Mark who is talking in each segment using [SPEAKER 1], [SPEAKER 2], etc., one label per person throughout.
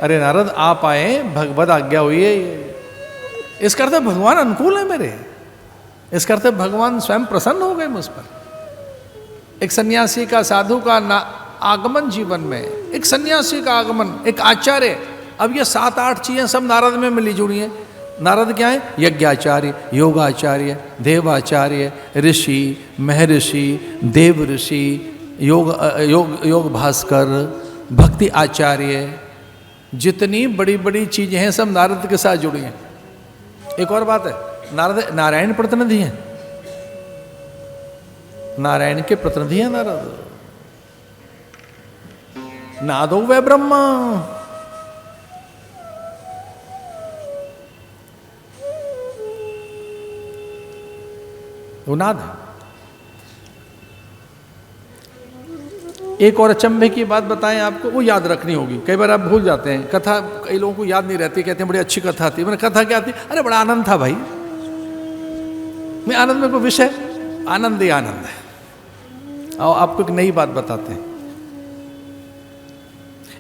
[SPEAKER 1] अरे नारद आप आए, भगवद आज्ञा हुई है। इस करते भगवान अनुकूल है मेरे, इस करते भगवान स्वयं प्रसन्न हो गए मुझ पर। एक सन्यासी का, साधु का आगमन जीवन में, एक सन्यासी का आगमन, एक आचार्य। अब ये 7-8 चीजें सब नारद में मिली जुड़ी हैं। नारद क्या है? यज्ञाचार्य, योगाचार्य, देवाचार्य, ऋषि, महर्षि, देव ऋषि, योग भास्कर, भक्ति आचार्य। जितनी बड़ी बड़ी चीजें हैं सब नारद के साथ जुड़ी हैं। एक और बात है, नारद नारायण प्रतिनिधि हैं, नारायण के प्रतिनिधि हैं नारद। नादो वै ब्रह्मा, वो नाद है। एक और अचंभे की बात बताएं आपको, वो याद रखनी होगी। कई बार आप भूल जाते हैं कथा, कई लोगों को याद नहीं रहती, कहते हैं बड़ी अच्छी कथा थी। मैंने कथा क्या थी? अरे बड़ा आनंद था भाई। मैं आनंद में कोई विषय, आनंद ही आनंद है। आओ आपको एक नई बात बताते हैं।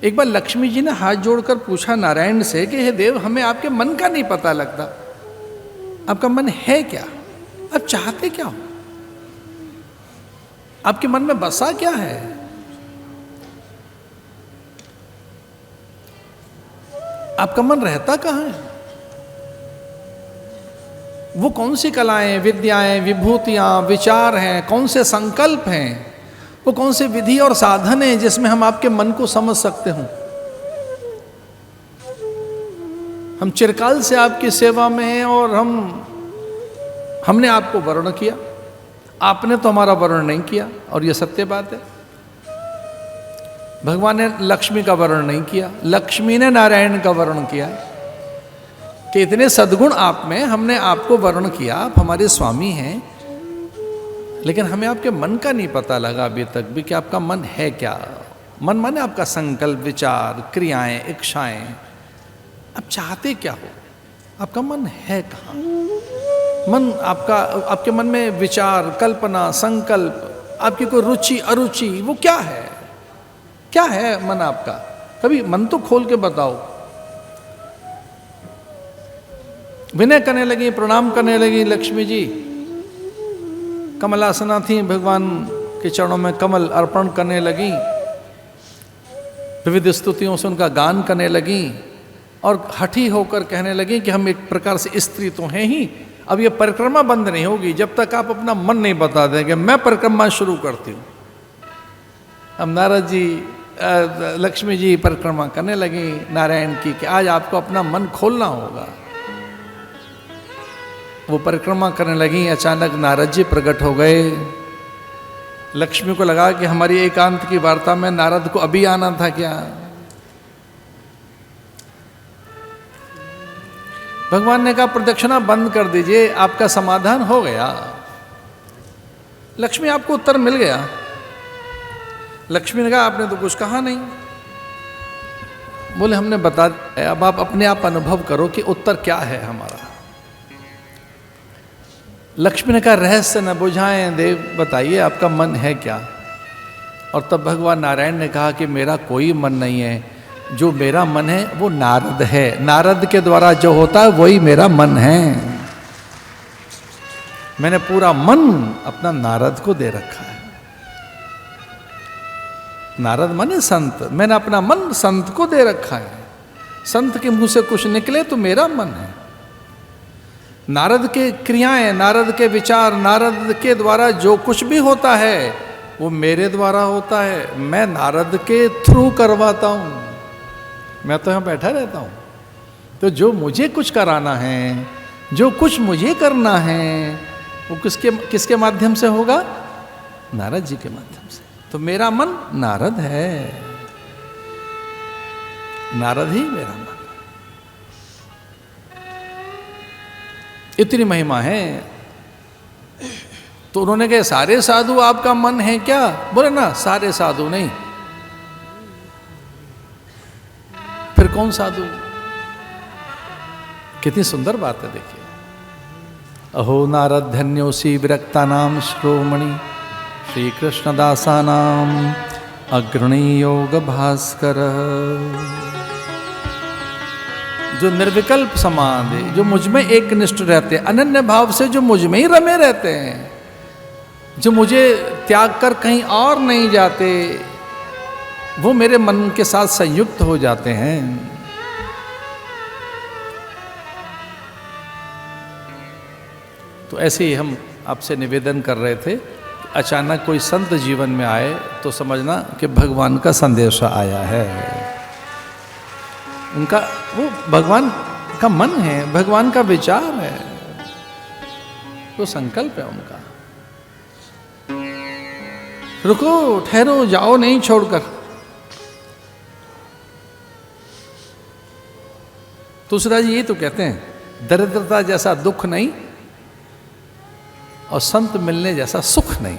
[SPEAKER 1] एक बार लक्ष्मी जी ने हाथ जोड़कर पूछा नारायण से कि हे देव, हमें आपके मन का नहीं पता लगता, आपका मन है क्या, आप चाहते क्या हो, आपके मन में बसा क्या है? आपका मन रहता कहाँ है? वो कौन सी कलाएं, विद्याएं, विभूतियां, विचार हैं, कौन से संकल्प हैं, वो कौन से विधि और साधन हैं जिसमें हम आपके मन को समझ सकते हो? हम चिरकाल से आपकी सेवा में हैं और हमने आपको वर्ण किया, आपने तो हमारा वर्ण नहीं किया। और यह सत्य बात है। भगवान ने लक्ष्मी का वर्ण नहीं किया, लक्ष्मी ने नारायण का वर्ण किया कि इतने सद्गुण आप में, हमने आपको वर्ण किया, आप हमारे स्वामी हैं, लेकिन हमें आपके मन का नहीं पता लगा अभी तक भी कि आपका मन है क्या। मन माने आपका संकल्प, विचार, क्रियाएं, इच्छाएं, आप चाहते क्या हो, आपका मन है कहाँ? मन आपका, आपके मन में विचार, कल्पना, संकल्प, आपकी कोई रुचि अरुचि, वो क्या है? क्या है मन आपका? कभी मन तो खोल के बताओ। विनय करने लगी, प्रणाम करने लगी लक्ष्मी जी। कमलासना थी, भगवान के चरणों में कमल अर्पण करने लगी, विविध स्तुतियों से उनका गान करने लगी और हठी होकर कहने लगी कि हम एक प्रकार से स्त्री तो हैं ही, अब ये परिक्रमा बंद नहीं होगी जब तक आप अपना मन नहीं बता देंगे। मैं परिक्रमा शुरू करती हूँ। अब नारद जी, लक्ष्मी जी परिक्रमा करने लगी नारायण की कि आज आपको अपना मन खोलना होगा। वो परिक्रमा करने लगी। अचानक नारद जी प्रकट हो गए। लक्ष्मी को लगा कि हमारी एकांत की वार्ता में नारद को अभी आना था क्या? भगवान ने कहा प्रदक्षिणा बंद कर दीजिए, आपका समाधान हो गया। लक्ष्मी, आपको उत्तर मिल गया। लक्ष्मी ने कहा आपने तो कुछ कहा नहीं। बोले हमने बता दिया, अब आप अपने आप अनुभव करो कि उत्तर क्या है हमारा। लक्ष्मी ने कहा रहस्य न बुझाएं देव, बताइए आपका मन है क्या? और तब भगवान नारायण ने कहा कि मेरा कोई मन नहीं है, जो मेरा मन है वो नारद है। नारद के द्वारा जो होता है वही मेरा मन है। मैंने पूरा मन अपना नारद को दे रखा है। नारद माने संत, मैंने अपना मन संत को दे रखा है। संत के मुंह से कुछ निकले तो मेरा मन है। नारद के क्रियाएं, नारद के विचार, नारद के द्वारा जो कुछ भी होता है वो मेरे द्वारा होता है। मैं नारद के थ्रू करवाता हूं, मैं तो यहां बैठा रहता हूं। तो जो मुझे कुछ कराना है, जो कुछ मुझे करना है, वो किसके माध्यम से होगा? नारद जी के माध्यम से। तो मेरा मन नारद है, नारद ही मेरा मन। इतनी महिमा है। तो उन्होंने कहा सारे साधु आपका मन है क्या? बोले ना, सारे साधु नहीं। फिर कौन साधु? कितनी सुंदर बात है, देखिए। अहो नारद धन्योसी विरक्ता नाम श्रोमणि, श्री कृष्णदासा नाम अग्रणी योग भास्कर। जो निर्विकल्प समाधि, जो मुझ में एक निष्ठ रहते, अनन्य भाव से जो मुझ में ही रमे रहते हैं, जो मुझे त्याग कर कहीं और नहीं जाते, वो मेरे मन के साथ संयुक्त हो जाते हैं। तो ऐसे ही हम आपसे निवेदन कर रहे थे, अचानक कोई संत जीवन में आए तो समझना कि भगवान का संदेश आया है। उनका वो भगवान का मन है, भगवान का विचार है, वो संकल्प है उनका। रुको, ठहरो, जाओ नहीं छोड़कर। तुलसीदास जी ये तो कहते हैं, दरिद्रता जैसा दुख नहीं और संत मिलने जैसा सुख नहीं।